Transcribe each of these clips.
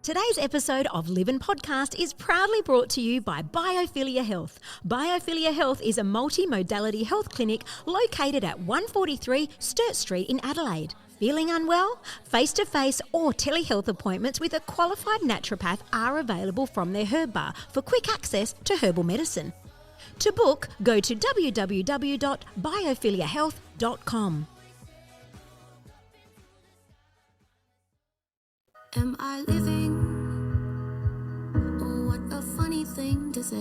Today's episode of Livin podcast is proudly brought to you by Biophilia Health. Biophilia Health is a multi-modality health clinic located at 143 Sturt Street in Adelaide. Feeling unwell? Face-to-face or telehealth appointments with a qualified naturopath are available from their herb bar for quick access to herbal medicine. To book, go to www.biophiliahealth.com. Am I living? Oh, what a funny thing to say.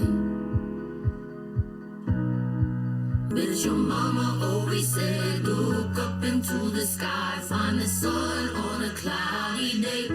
But as your mama always said, look up into the sky, find the sun on a cloudy day,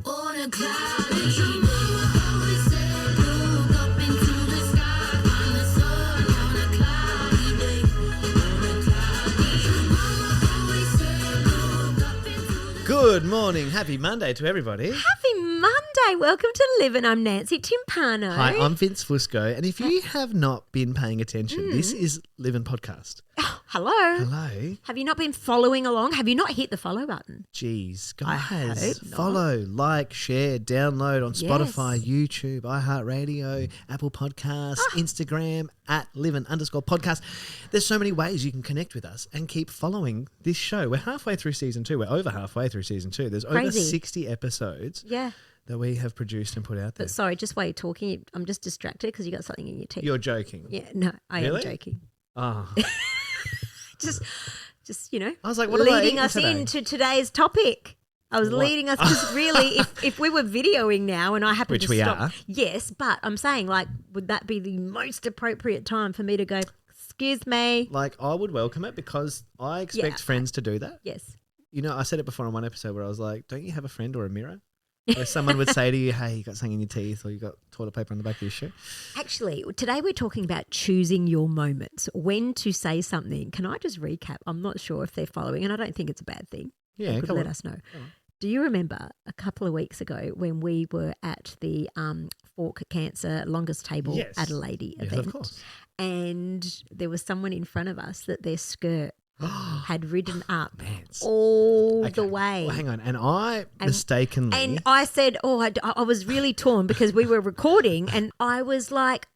on a cloudy day. Your mama always said, look up into the sky, find the sun on a cloudy day, on a cloudy day. Your mama always said, look up into the Good morning. Happy Monday to everybody. Happy Monday. Welcome to Livin. I'm Nancy Timpano. Hi, I'm Vince Fusco. And if you have not been paying attention, this is Livin Podcast. Oh, hello. Hello. Have you not been following along? Have you not hit the follow button? Jeez, I hope guys, not. follow, like, share, download on Spotify, Yes. YouTube, iHeartRadio, Apple Podcasts, Instagram, at Livin_podcast. There's so many ways you can connect with us and keep following this show. We're halfway through season 2. We're over halfway through season 2. There's over Crazy. 60 episodes Yeah. that we have produced and put out there. But sorry, just while you're talking, I'm just distracted because you got something in your teeth. You're joking. Yeah, no, I am Really? joking. Oh. Just you know, I was like, what am I leading eating us today? into today's topic. I was What? leading us because really, if we were videoing now and I happened Which to we stop, are. yes, but I'm saying like, would that be the most appropriate time for me to go? Excuse me. Like, I would welcome it because I expect Yeah. friends to do that. Yes. You know, I said it before on one episode where I was like, don't you have a friend or a mirror? Where someone would say to you, hey, you got something in your teeth or you got toilet paper on the back of your shoe. Actually, today we're talking about choosing your moments, when to say something. Can I just recap? I'm not sure if they're following, and I don't think it's a bad thing. Yeah, They could come let on. us know. Come on. Do you remember a couple of weeks ago when we were at the Fork Cancer Longest Table Yes. Adelaide Yes, event? of course. And there was someone in front of us that their skirt had ridden up Mance. all Okay. the way. Well, hang on. And I mistakenly. And I said, I was really torn because we were recording and I was like,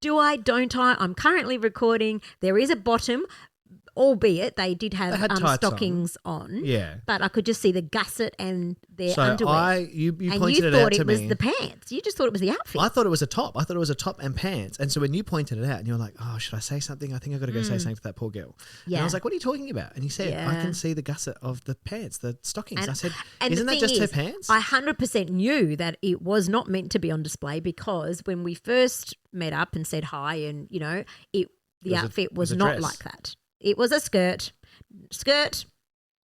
do I, don't I? I'm currently recording. There is a bottom, albeit they did have They had tights stockings on. Yeah. But I could just see the gusset and their So underwear. you and pointed you it thought out to it was me. the pants. You just thought it was the outfit. I thought it was a top. I thought it was a top and pants. And so when you pointed it out and you're like, oh, should I say something? I think I've got to go say something to that poor girl. And Yeah. I was like, what are you talking about? And he said, I Yeah. can see the gusset of the pants, the stockings. And- I said, and isn't the that thing just her is, pants? I 100% knew that it was not meant to be on display because when we first met up and said hi and, you know, the was a- outfit it was was a not dress. like that. It was a skirt,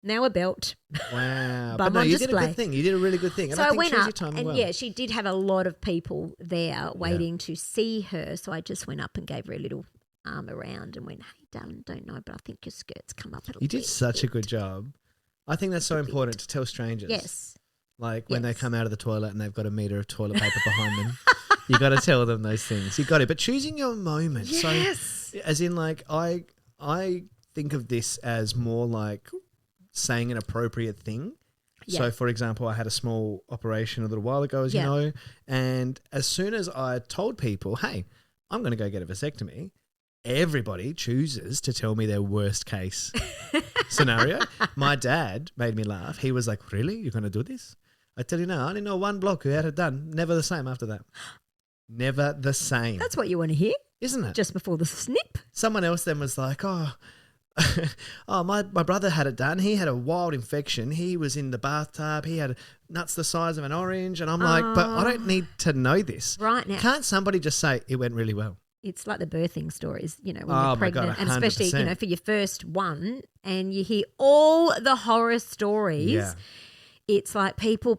now a belt. Wow. Bum But no, on you did a display. good thing. You did a really good thing. And So I I think went choose up your time and well. yeah, she did have a lot of people there waiting to see her. So I just went up and gave her a little arm around and went, hey, darling, don't know, but I think your skirt's come up a little You did bit. such a good job. I think that's so important to tell strangers. Yes. Like when they Yes. come out of the toilet and they've got a meter of toilet paper behind them. You got to tell them those things. You got it. But choosing your moment. Yes. So as in like I think of this as more like saying an appropriate thing. Yeah. So for example, I had a small operation a little while ago, as Yeah. you know, and as soon as I told people, hey, I'm going to go get a vasectomy, everybody chooses to tell me their worst case scenario. My dad made me laugh. He was like, really? You're going to do this? I tell you now, I only know one bloke who had it done. Never the same after that. Never the same. That's what you want to hear Isn't it? just before the snip. Someone else then was like, my brother had it done. He had a wild infection. He was in the bathtub. He had nuts the size of an orange. And I'm like, but I don't need to know this. Right now. Can't somebody just say it went really well? It's like the birthing stories, you know, when Oh you're my God, pregnant and especially, 100%. you know, for your first one and you hear all the horror stories. Yeah. It's like people,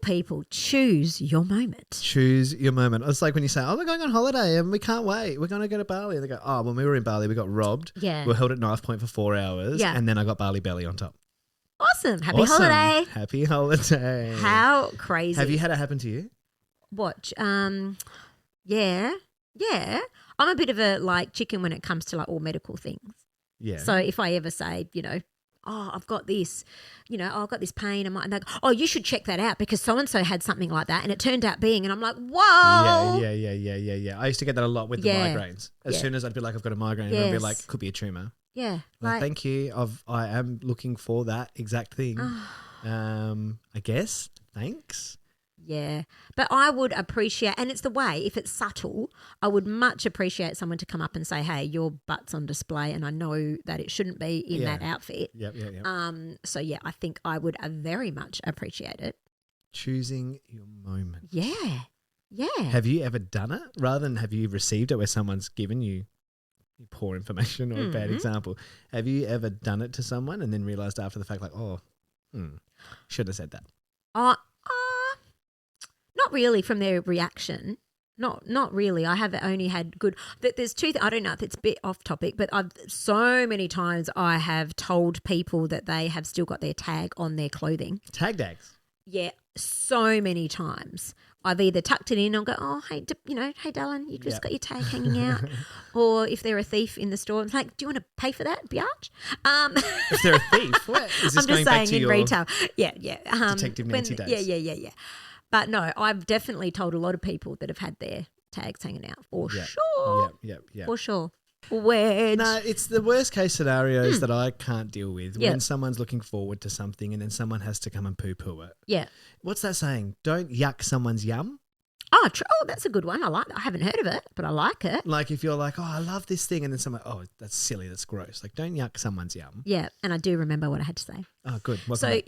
choose your moment. Choose your moment. It's like when you say, oh, we're going on holiday and we can't wait. We're going to go to Bali. And they go, oh, when we were in Bali, we got robbed. Yeah. We were held at knife point for 4 hours. Yeah. And then I got Bali belly on top. Awesome. Happy Awesome. holiday. Happy holiday. How crazy. Have you had it happen to you? Watch. Yeah. I'm a bit of a like chicken when it comes to like all medical things. Yeah. So if I ever say, you know, oh, I've got this, I've got this pain. And they go, oh, you should check that out because so-and-so had something like that. And it turned out being, and I'm like, whoa. Yeah. I used to get that a lot with the migraines. As soon as I'd be like, I've got a migraine, I'd be like, could be a tumour. Yeah. Well, thank you. I am looking for that exact thing. I guess. Thanks. Yeah. But I would appreciate, and it's the way, if it's subtle, I would much appreciate someone to come up and say, hey, your butt's on display and I know that it shouldn't be in that outfit. Yep. So, yeah, I think I would very much appreciate it. Choosing your moment. Yeah. Have you ever done it rather than have you received it where someone's given you poor information or a bad example? Have you ever done it to someone and then realised after the fact like, should have said that? Not really from their reaction. Not really. I have only had good. There's two. I don't know if it's a bit off topic, but so many times I have told people that they have still got their tag on their clothing. Tag tags. Yeah, so many times. I've either tucked it in and go, oh, hey, hey, darling, you just got your tag hanging out. Or if they're a thief in the store, I'm like, do you want to pay for that, biatch? If they're a thief, what? Is this I'm going just back saying to in your retail. Yeah. Detective Nancy days? Yeah. But no, I've definitely told a lot of people that have had their tags hanging out for sure. Yeah. For sure. Wedge. No, it's the worst case scenarios that I can't deal with when someone's looking forward to something and then someone has to come and poo-poo it. Yeah. What's that saying? Don't yuck someone's yum. Oh, that's a good one. I like that. I haven't heard of it, but I like it. Like if you're like, oh, I love this thing, and then someone, oh, that's silly, that's gross. Like don't yuck someone's yum. Yeah, and I do remember what I had to say. Oh, good. So,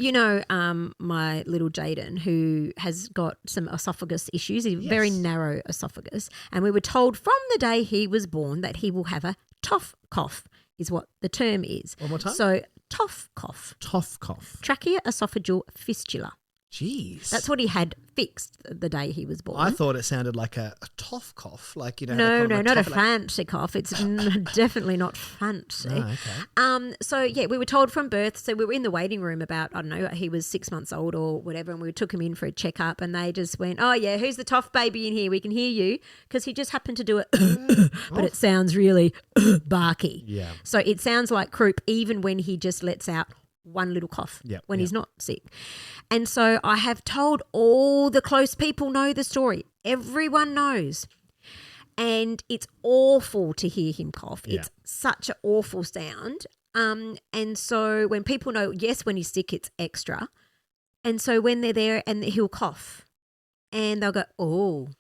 my little Jaden, who has got some esophagus issues, a very narrow esophagus, and we were told from the day he was born that he will have a tough cough is what the term is. One more time? So, tough cough. Tough cough. Tracheoesophageal fistula. Jeez. That's what he had fixed the day he was born. I thought it sounded like a tough cough. Like, No, not a fancy cough. It's definitely not fancy. Oh, okay. So, we were told from birth. So, we were in the waiting room about, I don't know, he was 6 months old or whatever, and we took him in for a checkup, and they just went, oh, yeah, who's the tough baby in here? We can hear you, because he just happened to do it, but it sounds really barky. Yeah. So, it sounds like croup even when he just lets out one little cough when he's not sick. And so I have told all the close people know the story. Everyone knows. And it's awful to hear him cough. Yeah. It's such an awful sound. And so when people know, yes, when he's sick, it's extra. And so when they're there and he'll cough and they'll go, oh,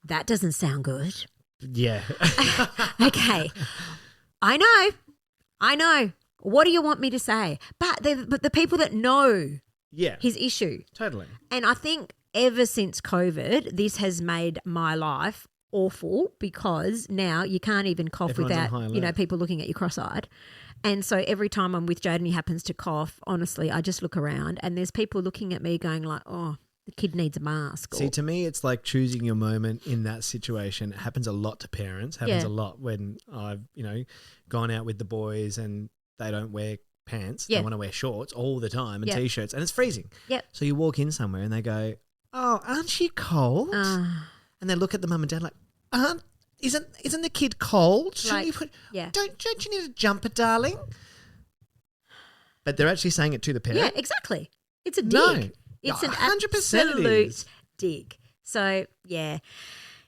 that doesn't sound good. Yeah. Okay. I know. What do you want me to say? But the people that know his issue. Totally. And I think ever since COVID, this has made my life awful because now you can't even cough without, people looking at you cross-eyed. And so every time I'm with Jade and he happens to cough, honestly, I just look around and there's people looking at me going like, oh, the kid needs a mask. See, to me, it's like choosing your moment in that situation. It happens a lot to parents. Happens a lot when I've, gone out with the boys and they don't wear pants. They want to wear shorts all the time and T-shirts, and it's freezing. Yep. So you walk in somewhere and they go, oh, aren't you cold? And they look at the mum and dad like, isn't the kid cold? Like, Don't you need a jumper, darling? But they're actually saying it to the parent. Yeah, exactly. It's a dig. No. It's an 100% absolute dig. So, yeah.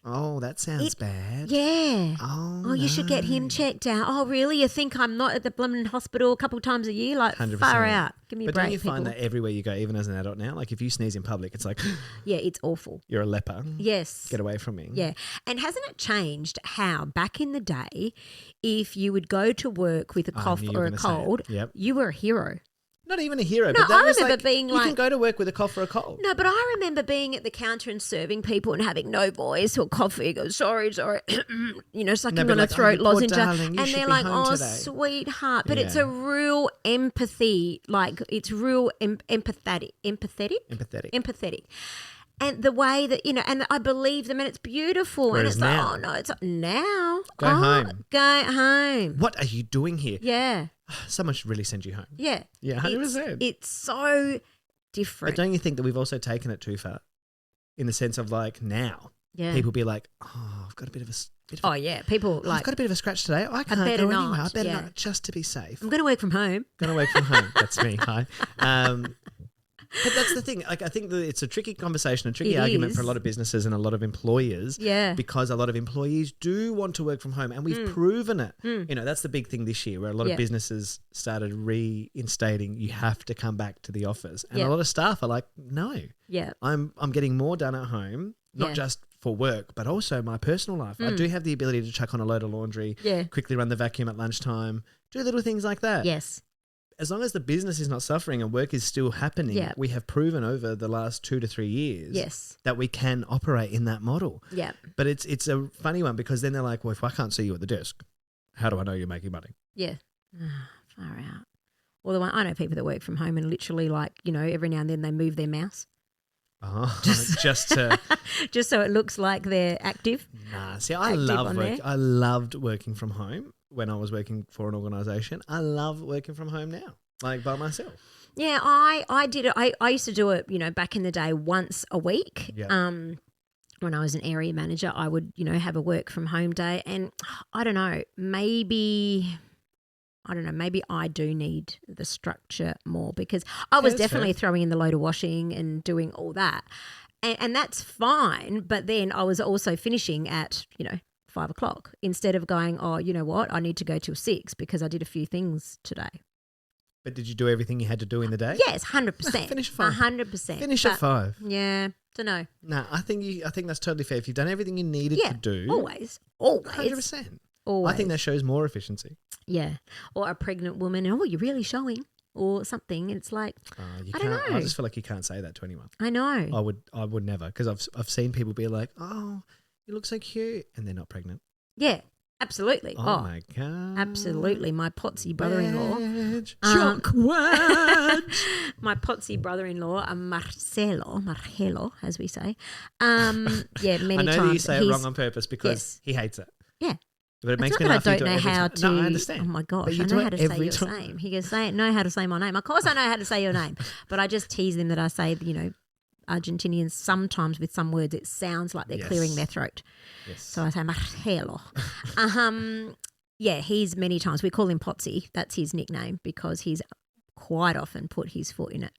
Oh, that sounds bad. Yeah. Oh, you should get him checked out. Oh, really? You think I'm not at the blooming hospital a couple of times a year? Like, 100%. far out. Give me a break, But don't you find that everywhere you go, even as an adult now, like if you sneeze in public, it's like... yeah, it's awful. You're a leper. Yes. Get away from me. Yeah. And hasn't it changed how back in the day, if you would go to work with a cough or a cold, you were a hero? Not even a hero. No, but that I was remember like, being you can go to work with a cough or a cold. No, but I remember being at the counter and serving people and having no voice or coffee. Go, sorry, sucking on a throat lozenge. And they're like, oh, today. Sweetheart. But it's a real empathy, like it's real empathetic. And the way that, and I believe them and it's beautiful. Whereas and it's now, like, oh, no, it's like, now. Go home. Go home. What are you doing here? Yeah. Someone should really send you home. Yeah. Yeah, 100%. It's so different. But don't you think that we've also taken it too far? In the sense of like now, Yeah. People be like, oh, I've got a bit of a Oh, yeah. People I've like, got a bit of a scratch today. I can't better go not, anywhere. I better yeah. not, just to be safe. I'm going to work from home. Gonna work from home. That's me. Hi. But that's the thing. Like, I think that it's a tricky conversation, a tricky argument for a lot of businesses and a lot of employers. Yeah. Because a lot of employees do want to work from home, and we've proven it. You know, that's the big thing this year, where a lot of businesses started reinstating you have to come back to the office, and a lot of staff are like, no. Yeah. I'm getting more done at home, not just for work, but also my personal life. I do have the ability to chuck on a load of laundry, quickly run the vacuum at lunchtime, do little things like that. Yes. As long as the business is not suffering and work is still happening, we have proven over the last 2 to 3 years that we can operate in that model. Yeah. But it's a funny one, because then they're like, well, if I can't see you at the desk, how do I know you're making money? Yeah. Far out. Well, I know people that work from home and literally, like, you know, every now and then they move their mouse. Oh, just to just so it looks like they're active. Nah, see, I loved working from home when I was working for an organisation. I love working from home now, like by myself. Yeah, I did it. I used to do it, you know, back in the day once a week. Yeah. When I was an area manager, I would, you know, have a work from home day, and I don't know, maybe I do need the structure more, because I was definitely throwing in the load of washing and doing all that. And that's fine. But then I was also finishing at, you know, 5 o'clock instead of going, oh, you know what, I need to go till 6 because I did a few things today. But did you do everything you had to do in the day? Yes, 100%. Finish at 5. 100%. Finish at 5. Yeah, don't know. No, I think that's totally fair. If you've done everything you needed to do. Always. 100%. Always. I think that shows more efficiency. Yeah. Or a pregnant woman, oh, you're really showing, or something. It's like, I don't know. I just feel like you can't say that to anyone. I know. I would never, because I've seen people be like, oh, you look so cute, and they're not pregnant. Yeah, absolutely. Oh my God. Absolutely. My potsy brother-in-law. My potsy brother-in-law, Marcelo, as we say. Many times. I know that you say it wrong on purpose because he hates it. Yeah. But it makes me laugh. I don't know how to. No, I understand. Oh my gosh, I know how to say your name. He goes, know how to say my name. Of course, I know how to say your name, but I just tease them that I say, you know, Argentinians sometimes with some words it sounds like they're clearing their throat. Yes. So I say Marcelo. He's many times, we call him Potsy. That's his nickname because he's quite often put his foot in it.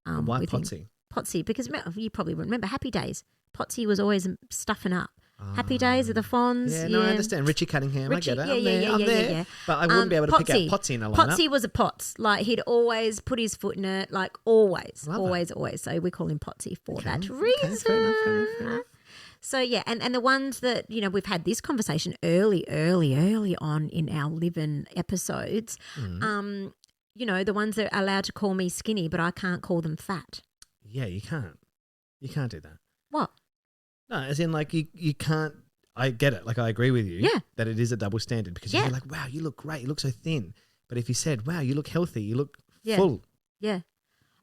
Why Potsy? Potsy, because you probably remember Happy Days. Potsy was always stuffing up. Happy Days of the Fonz. Yeah, no, I understand. Richie Cunningham, I get it. I'm there. But I wouldn't be able to pick out Potsy in a lineup. Potsy was a Potts. Like, he'd always put his foot in it, like always. So we call him Potsy for that reason. Fair enough. So, yeah, and the ones that, you know, we've had this conversation early on in our Livin episodes, you know, the ones that are allowed to call me skinny, but I can't call them fat. Yeah, you can't. You can't do that. What? No, as in, like, you can't. I get it. Like, I agree with you. Yeah. That it is a double standard, because you're like, wow, you look great. You look so thin. But if you said, wow, you look healthy, you look full. Yeah.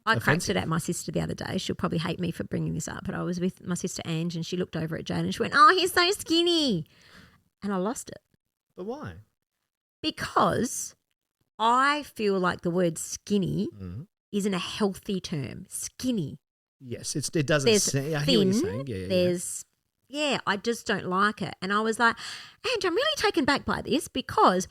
I cracked it at my sister the other day. She'll probably hate me for bringing this up, but I was with my sister Ange and she looked over at Jane and she went, oh, he's so skinny. And I lost it. But why? Because I feel like the word skinny isn't a healthy term. Skinny. Yes, it doesn't say. I hear what you're saying. Yeah, I just don't like it. And I was like, Ange, I'm really taken back by this because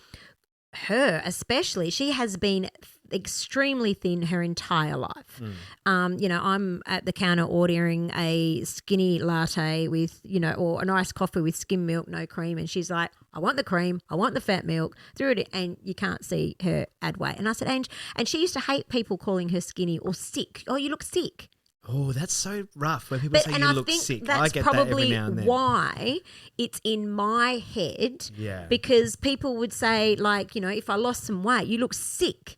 her especially, she has been extremely thin her entire life. You know, I'm at the counter ordering a skinny latte with, you know, or an iced coffee with skim milk, no cream. And she's like, I want the cream, I want the fat milk, threw it in, and you can't see her add weight. And I said, Ange, and she used to hate people calling her skinny or sick. Oh, you look sick. Oh, that's so rough when people say you look sick. That's I get that every now and then. Why it's in my head. Yeah. Because people would say, like, you know, if I lost some weight, you look sick.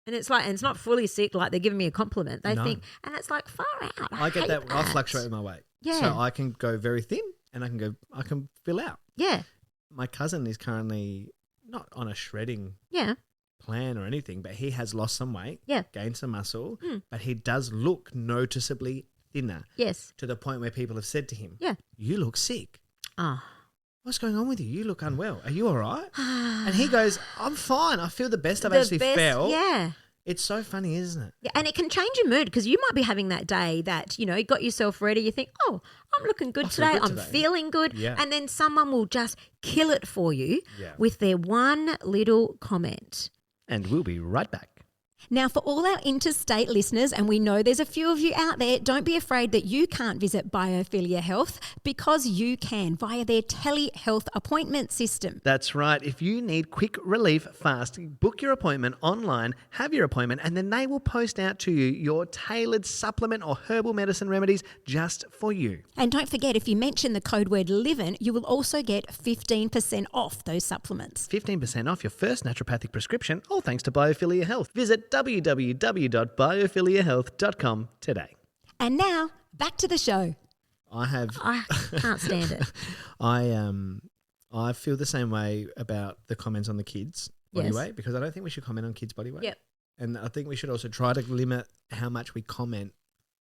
And it's like, and it's not fully sick, like they're giving me a compliment. They think, and it's like, far out. I get that. I fluctuate with my weight. Yeah. So I can go very thin and I can fill out. Yeah. My cousin is currently not on a shredding plan or anything, but he has lost some weight, gained some muscle, but he does look noticeably thinner. Yes. To the point where people have said to him, you look sick. Oh. What's going on with you? You look unwell. Are you all right? And he goes, I'm fine. I feel the best I've actually felt. Yeah. It's so funny, isn't it? Yeah, and it can change your mood because you might be having that day that, you got yourself ready. You think, oh, I'm looking good feel today. good I'm today. feeling good. Yeah. And then someone will just kill it for you Yeah. with their one little comment. And we'll be right back. Now, for all our interstate listeners, and we know there's a few of you out there, don't be afraid that you can't visit Biophilia Health because you can via their telehealth appointment system. That's right. If you need quick relief fast, book your appointment online, have your appointment, and then they will post out to you your tailored supplement or herbal medicine remedies just for you. And don't forget, if you mention the code word Livin, you will also get 15% off those supplements. 15% off your first naturopathic prescription, all thanks to Biophilia Health. Visit www.biophiliahealth.com today. And now, back to the show. I can't stand it. I feel the same way about the comments on the kids' body Yes. weight because I don't think we should comment on kids' body weight. Yep. And I think we should also try to limit how much we comment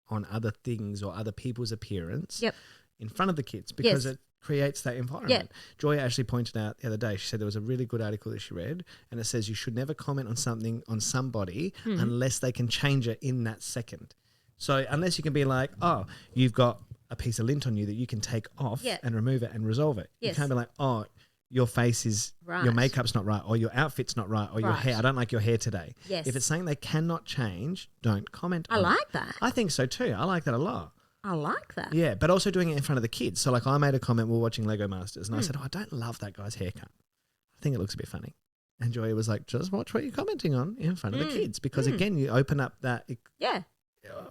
on other things or other people's appearance Yep. in front of the kids because Yes. it creates that environment. Joy actually pointed out the other day, she said there was a really good article that she read and it says you should never comment on something on somebody unless they can change it in that second. So unless you can be like, oh, you've got a piece of lint on you that you can take off and remove it and resolve it. Yes. You can't be like, oh, your face is, Right. your makeup's not right or your outfit's not right or your Right. hair, I don't like your hair today. Yes. If it's something they cannot change, don't comment I on it. like that. I think so too. I like that a lot. I like that. Yeah, but also doing it in front of the kids. So like I made a comment, we were watching Lego Masters and I said, oh, I don't love that guy's haircut. I think it looks a bit funny. And Joy was like, just watch what you're commenting on in front of the kids because again, you open up that Yeah.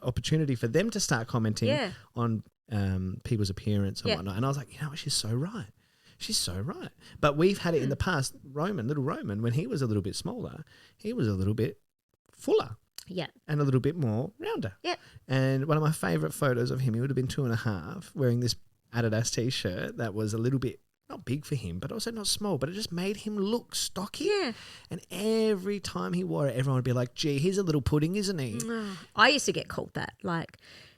opportunity for them to start commenting Yeah. on people's appearance and Yeah. whatnot. And I was like, you know what, she's so right. She's so right. But we've had it in the past, little Roman, when he was a little bit smaller, he was a little bit fuller. Yeah. And a little bit more rounder. Yep. And one of my favourite photos of him, he would have been 2.5, wearing this Adidas T-shirt that was a little bit, not big for him, but also not small, but it just made him look stocky. Yeah. And every time he wore it, everyone would be like, gee, he's a little pudding, isn't he? I used to get called that,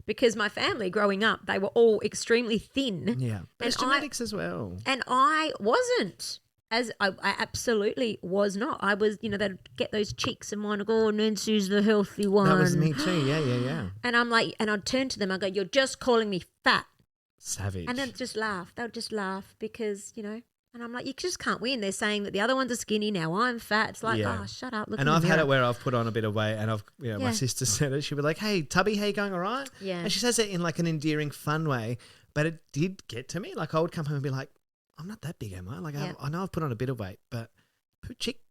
because my family growing up, they were all extremely thin. Yeah. But it's genetics as well. And I wasn't. I absolutely was not. I was, they'd get those cheeks and mine, oh, Nancy's the healthy one. That was me too. Yeah. And I'm like, and I'd turn to them, I go, you're just calling me fat. Savage. And they'd just laugh. They would just laugh because, and I'm like, you just can't win. They're saying that the other ones are skinny, now I'm fat. It's like, oh, shut up. Look and in the I've had mirror. it where I've put on a bit of weight and my sister said it. She'd be like, hey, Tubby, how you going, all right? Yeah. And she says it in like an endearing, fun way, but it did get to me. Like I would come home and be like, I'm not that big, am I? Like I know I've put on a bit of weight, but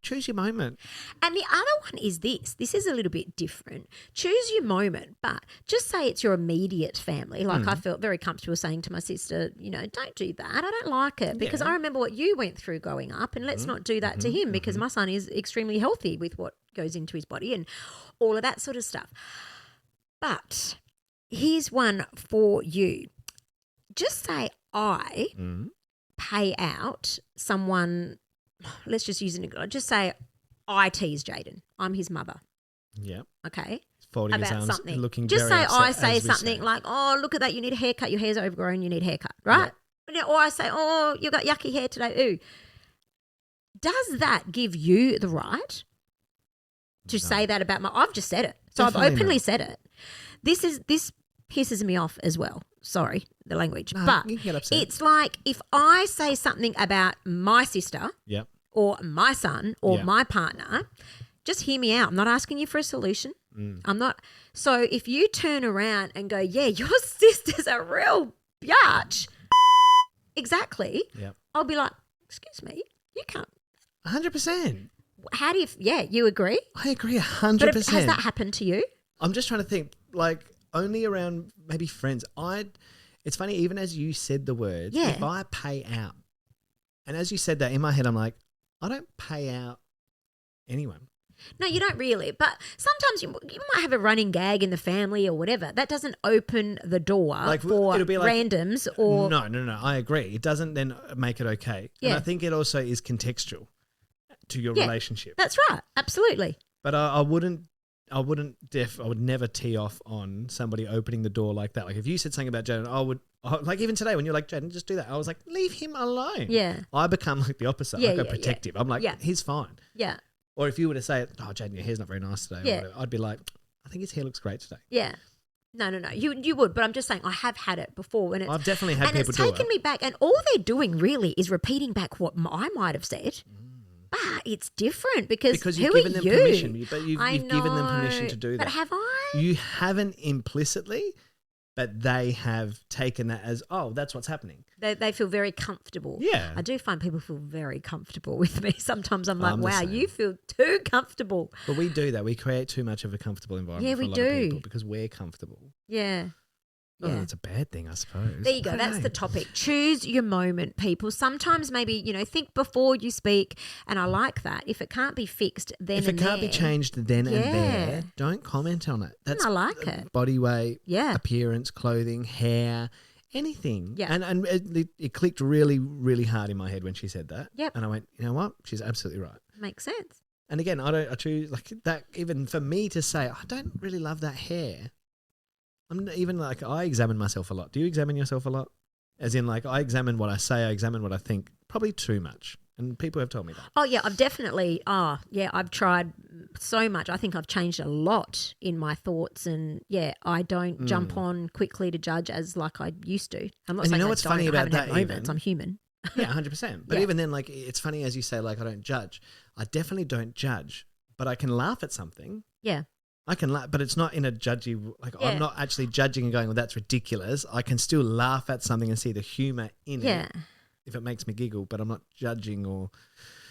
choose your moment. And the other one is this. This is a little bit different. Choose your moment, but just say it's your immediate family. Like I felt very comfortable saying to my sister, don't do that. I don't like it because I remember what you went through growing up and let's not do that to him because my son is extremely healthy with what goes into his body and all of that sort of stuff. But here's one for you. Just say I pay out someone, let's just use just say I tease Jaden. I'm his mother. Yeah. Okay. Folding his about arms, something. looking just very say upset I say as we something like, oh, look at that, you need a haircut, your hair's overgrown, you need a haircut, right? Or I say, oh, you got yucky hair today, ooh. Does that give you the right to say that about I've just said it. So Definitely I've openly not. said it. This pisses me off as well. Sorry, the language. No, but you can get upset. it's like if I say something about my sister Yep. or my son or Yeah. my partner, just hear me out. I'm not asking you for a solution. I'm not. So if you turn around and go, yeah, your sister's a real biatch, exactly, Yep. I'll be like, excuse me, you can't. 100%. How do you, you agree? I agree But 100%. has that happened to you? I'm just trying to think, like, only around maybe friends. It's funny, even as you said the words, Yeah. if I pay out, and as you said that, in my head, I'm like, I don't pay out anyone. No, you don't really. But sometimes you might have a running gag in the family or whatever. That doesn't open the door Like, for it'll be like- randoms or No, I agree. It doesn't then make it okay. Yeah. And I think it also is contextual to your Yeah. relationship. That's right. Absolutely. But I would never tee off on somebody opening the door like that. Like if you said something about Jaden, like even today when you're like, Jaden, just do that. I was like, leave him alone. Yeah. I become like the opposite. Yeah, I go yeah, protective. I'm like, Yeah. he's fine. Yeah. Or if you were to say, oh, Jaden, your hair's not very nice today, or Yeah. whatever, I'd be like, I think his hair looks great today. Yeah. No. You would, but I'm just saying I have had it before. And I've definitely had and people it's do taken it. me back. And all they're doing really is repeating back what I might have said. But it's different because You've who given are them you? permission. But you've I given them know, permission to do that. But have I? You haven't implicitly, but they have taken that as, oh, that's what's happening. They feel very comfortable. Yeah. I do find people feel very comfortable with me. Sometimes I'm like, I'm the wow, same. you feel too comfortable. But we do that. We create too much of a comfortable environment Yeah, for we a lot of do. people because we're comfortable. Yeah. Not that Yeah. it's a bad thing, I suppose. There you go. I don't That's know. the topic. Choose your moment, people. Sometimes maybe, think before you speak, and I like that. If it can't be fixed then If it and can't be there, changed then and Yeah. there, don't comment on it. That's I like it. body weight, Yeah. appearance, clothing, hair, anything. Yeah. And it clicked really, really hard in my head when she said that. Yep. And I went, you know what? She's absolutely right. Makes sense. And again, I choose like that. Even for me to say, I don't really love that hair. I'm not even like, I examine myself a lot. Do you examine yourself a lot? As in, like, I examine what I say, I examine what I think. Probably too much. And people have told me that. Oh, yeah, I've tried so much. I think I've changed a lot in my thoughts and, I don't jump on quickly to judge as like I used to. I'm not And you saying know I what's don't. funny I about haven't had that moments. even? I'm human. Yeah, 100%. But Yeah. even then, like, it's funny as you say, like, I don't judge. I definitely don't judge, but I can laugh at something. Yeah. I can laugh, but it's not in a judgy, like, Yeah. I'm not actually judging and going, well, that's ridiculous. I can still laugh at something and see the humour in Yeah. it if it makes me giggle, but I'm not judging or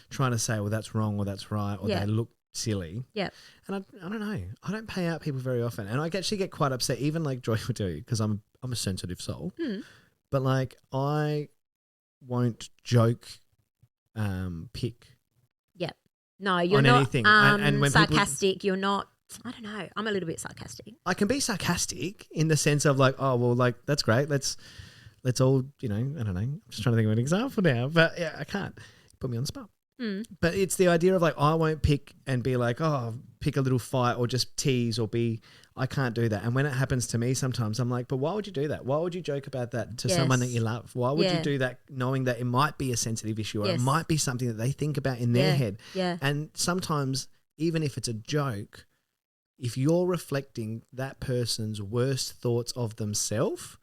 trying to say, well, that's wrong or that's right or Yeah. they look silly. Yeah. And I don't know. I don't pay out people very often. And I actually get quite upset, even like Joy would tell you, because I'm a sensitive soul. But like, I won't joke, pick. Yeah. No, you're On not anything. And when people- sarcastic. You're not, I don't know. I'm a little bit sarcastic. I can be sarcastic in the sense of like, oh, well, like, that's great. Let's all, I don't know. I'm just trying to think of an example now, but yeah, I can't. Put me on the spot. But it's the idea of like, I won't pick and be like, oh, pick a little fight or just tease or I can't do that. And when it happens to me, sometimes I'm like, but why would you do that? Why would you joke about that to someone that Yes. you love? Why would Yeah. you do that knowing that it might be a sensitive issue or Yes. it might be something that they think about in their Yeah. head? Yeah. And sometimes, even if it's a joke, if you're reflecting that person's worst thoughts of themselves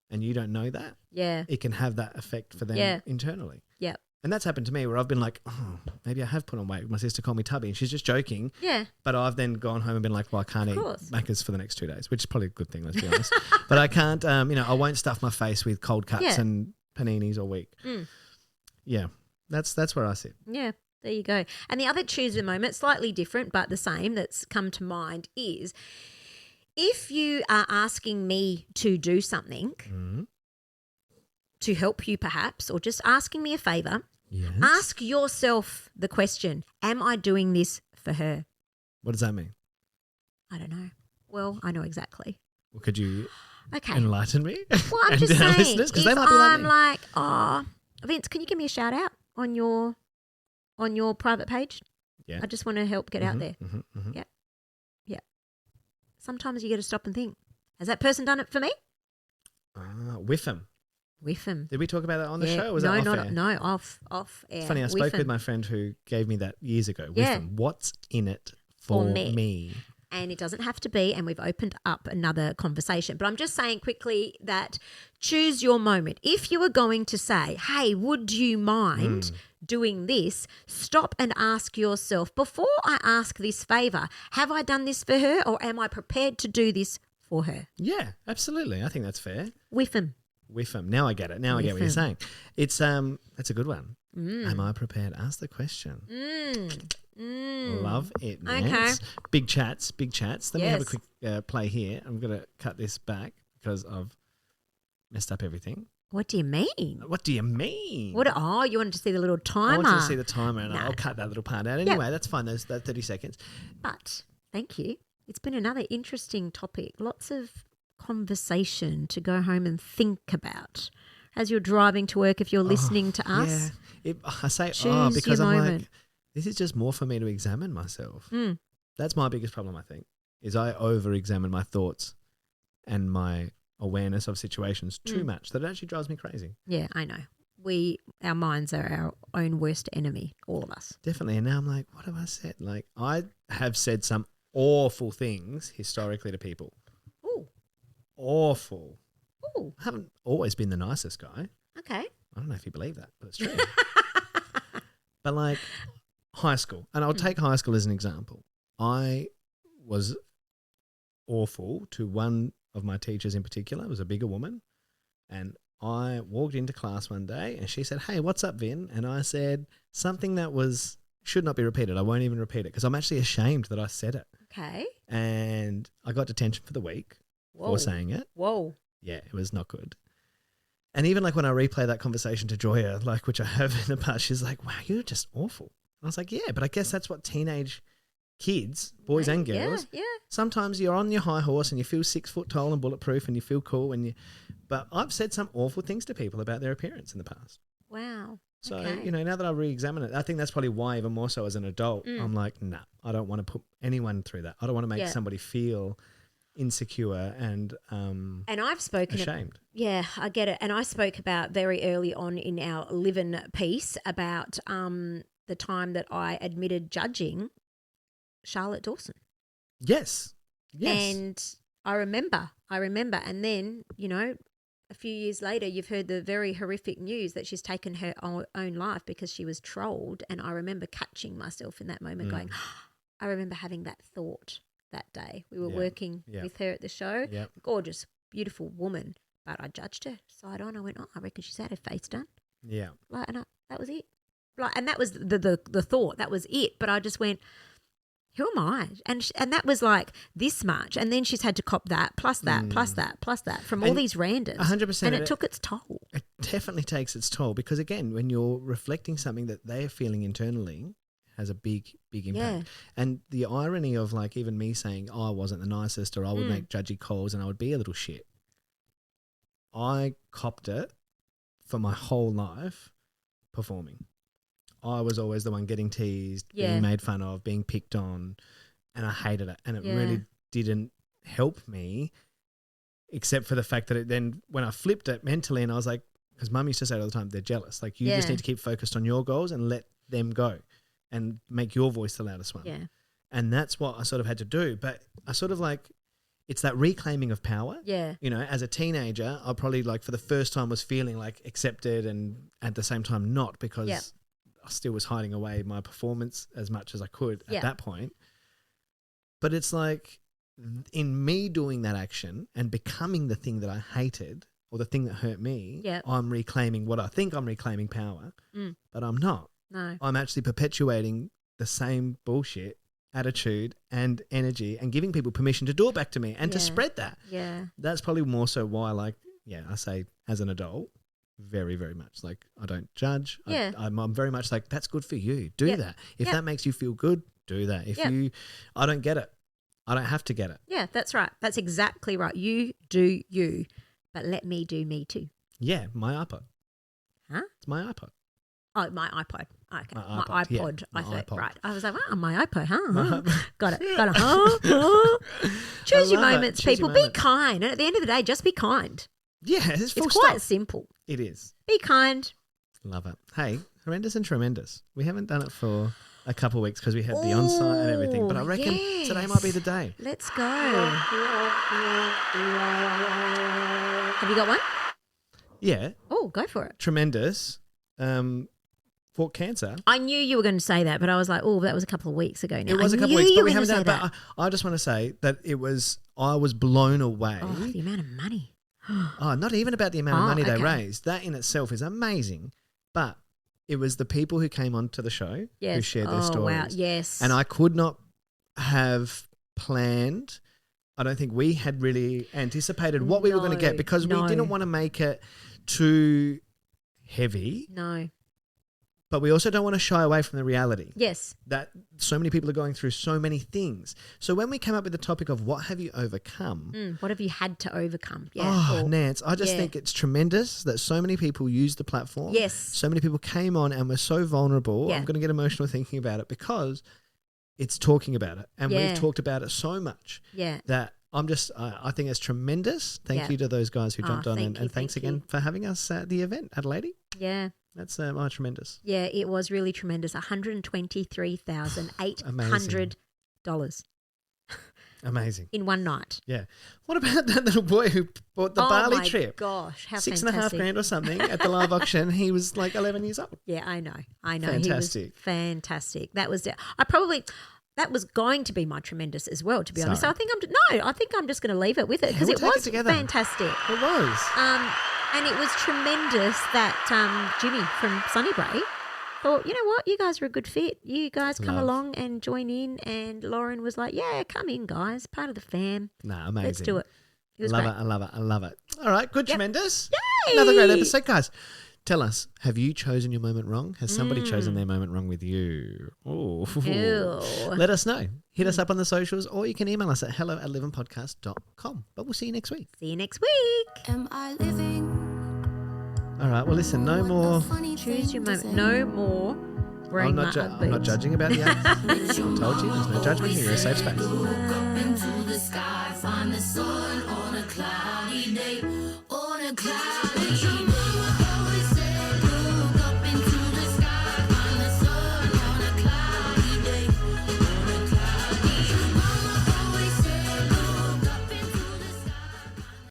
and you don't know that, Yeah. it can have that effect for them Yeah. internally. Yeah. And that's happened to me where I've been like, oh, maybe I have put on weight. My sister called me tubby and she's just joking. Yeah. But I've then gone home and been like, well, I can't eat course. Macca's for the next 2 days, which is probably a good thing, let's be honest. But I can't, I won't stuff my face with cold cuts Yeah. and paninis all week. Yeah, that's where I sit. Yeah. There you go. And the other choose a moment, slightly different but the same, that's come to mind is if you are asking me to do something to help you perhaps, or just asking me a favour, Yes. ask yourself the question, am I doing this for her? What does that mean? I don't know. Well, I know exactly. Well, could you Okay. enlighten me? Well, I'm and just our saying, listeners? 'Cause if they might be like I'm me. like, oh, Vince, can you give me a shout out on your private page? Yeah. I just want to help get out Mhm, there. mhm, mhm. Yeah. Yeah. Sometimes you got to stop and think, has that person done it for me? With him. With him. Did we talk about that on the Yeah. show? Or was no, that off not air? no, off air. It's funny, I With spoke with him. my friend who gave me that years ago. With Yeah. him. What's in it For for me. me? And it doesn't have to be, and we've opened up another conversation. But I'm just saying quickly that choose your moment. If you were going to say, hey, would you mind doing this? Stop and ask yourself, before I ask this favour, have I done this for her or am I prepared to do this for her? Yeah, absolutely. I think that's fair. With him. With him. Now I get it. Now I get what you're With saying. It's that's a good one. Am I prepared? Ask the question. Love it. Okay. Nance. Big chats. Let me have a Yes. quick play here. I'm going to cut this back because I've messed up everything. What do you mean? What do you mean? Oh, you wanted to see the little I timer. wanted to see the timer and No. I'll cut that little part out. Anyway, that's fine. That 30 seconds. But thank you. It's been another interesting topic. Lots of conversation to go home and think about as you're driving to work if you're listening to us. Yeah. I say Choose because your I'm moment. like, this is just more for me to examine myself. That's my biggest problem, I think, is I over-examine my thoughts and my awareness of situations too much. That it actually drives me crazy. Yeah, I know. our minds are our own worst enemy, all of us. Definitely. And now I'm like, what have I said? Like, I have said some awful things historically to people. Ooh. Awful. Ooh. I haven't always been the nicest guy. Okay. I don't know if you believe that, but it's true. But like high school, and I'll take high school as an example. I was awful to one of my teachers in particular. It was a bigger woman. And I walked into class one day and she said, "Hey, what's up, Vin?" And I said something that should not be repeated. I won't even repeat it because I'm actually ashamed that I said it. Okay. And I got detention for the week for saying it. Whoa. Yeah, it was not good. And even like when I replay that conversation to Joya, like which I have in the past, she's like, "Wow, you're just awful." And I was like, "Yeah, but I guess that's what teenage kids, boys and girls, sometimes you're on your high horse and you feel 6 foot tall and bulletproof and you feel cool but I've said some awful things to people about their appearance in the past." Wow. So, okay. now that I re-examine it, I think that's probably why even more so as an adult, I'm like, nah, I don't want to put anyone through that. I don't want to make somebody feel insecure and I've spoken ashamed. I get it. And I spoke about very early on in our Livin piece about the time that I admitted judging Charlotte Dawson. Yes. And I remember. And then, a few years later, you've heard the very horrific news that she's taken her own life because she was trolled. And I remember catching myself in that moment going, I remember having that thought that day. We were working with her at the show. Yep. Gorgeous, beautiful woman. But I judged her side on. I went, I reckon she's had her face done. Yeah. That was it. And that was the thought. That was it. But I just went, who am I? And that was like this much. And then she's had to cop that, plus that, plus that, plus that from all these randoms. 100%. And it took its toll. It definitely takes its toll because, again, when you're reflecting something that they are feeling internally has a big, big impact. Yeah. And the irony of like even me saying, I wasn't the nicest or I would make judgy calls and I would be a little shit. I copped it for my whole life performing. I was always the one getting teased, being made fun of, being picked on, and I hated it. And it really didn't help me except for the fact that then when I flipped it mentally and I was like, because Mum used to say all the time, they're jealous. Like you just need to keep focused on your goals and let them go and make your voice the loudest one. Yeah. And that's what I sort of had to do. But I sort of like, it's that reclaiming of power. Yeah. As a teenager, I probably like for the first time was feeling like accepted and at the same time not because I still was hiding away my performance as much as I could at that point. But it's like in me doing that action and becoming the thing that I hated or the thing that hurt me, I'm reclaiming what I think I'm reclaiming power, but I'm not. No. I'm actually perpetuating the same bullshit attitude and energy and giving people permission to do it back to me and to spread that. Yeah. That's probably more so why I say as an adult, very, very much. Like I don't judge. Yeah. I'm very much like, that's good for you. Do that. If that makes you feel good, do that. I don't get it. I don't have to get it. Yeah, that's right. That's exactly right. You do you, but let me do me too. Yeah, my iPod. Huh? It's my iPod. Oh, my iPod. Okay. My iPod. I thought, iPod. Right. I was like, my iPod, huh? Got it. Choose your moments, people. Be kind. And at the end of the day, just be kind. Yeah, it's quite simple. It is. Be kind. Love it. Hey, horrendous and tremendous. We haven't done it for a couple of weeks because we had the on-site and everything, but I reckon today might be the day. Let's go. Have you got one? Yeah. Oh, go for it. Tremendous. Fought cancer. I knew you were going to say that, but I was like, oh, that was a couple of weeks ago now. It was a couple of weeks, but we haven't done it. But I just want to say that I was blown away. Oh, the amount of money. Not even about the amount of money they raised. That in itself is amazing. But it was the people who came onto the show who shared their stories. Wow. Yes. And I could not have planned. I don't think we had really anticipated what we were going to get because we didn't want to make it too heavy. No. But we also don't want to shy away from the reality. Yes. That so many people are going through so many things. So when we came up with the topic of what have you overcome? What have you had to overcome? Yeah. Nance, I just think it's tremendous that so many people use the platform. Yes. So many people came on and were so vulnerable. Yeah. I'm going to get emotional thinking about it because it's talking about it. And we've talked about it so much that I think it's tremendous. Thank you to those guys who jumped on and thanks again for having us at the event, Adelaide. Yeah. That's tremendous. Yeah, it was really tremendous. $123,800 Amazing. in one night. Yeah. What about that little boy who bought the Bali trip? Gosh, how $6,500 fantastic. or something at the live auction. He was like 11 years old. Yeah, I know. Fantastic. He was fantastic. That was that was going to be my tremendous as well, to be honest. So I think I'm just going to leave it with it because we'll it take was it together. fantastic. It was. And it was tremendous that Jimmy from Sunnybray thought, you know what, you guys are a good fit. You guys come along and join in. And Lauren was like, yeah, come in, guys, part of the fam. Nah, amazing. Let's do it. It was I great. love it. All right, good, tremendous. Yay! Another great episode, guys. Tell us, have you chosen your moment wrong? Has somebody chosen their moment wrong with you? Oh, Ew. let us know. Hit us up on the socials, or you can email us at hello@livinpodcast.com. But we'll see you next week. See you next week. Am I living? All right, well, listen, no more. Choose your moment. No more wearing my Ugg I'm not boots. judging about the acts. I told you, there's no judgment here. You're a safe space. Look up into the sky, find the sun on a cloudy day, on a cloudy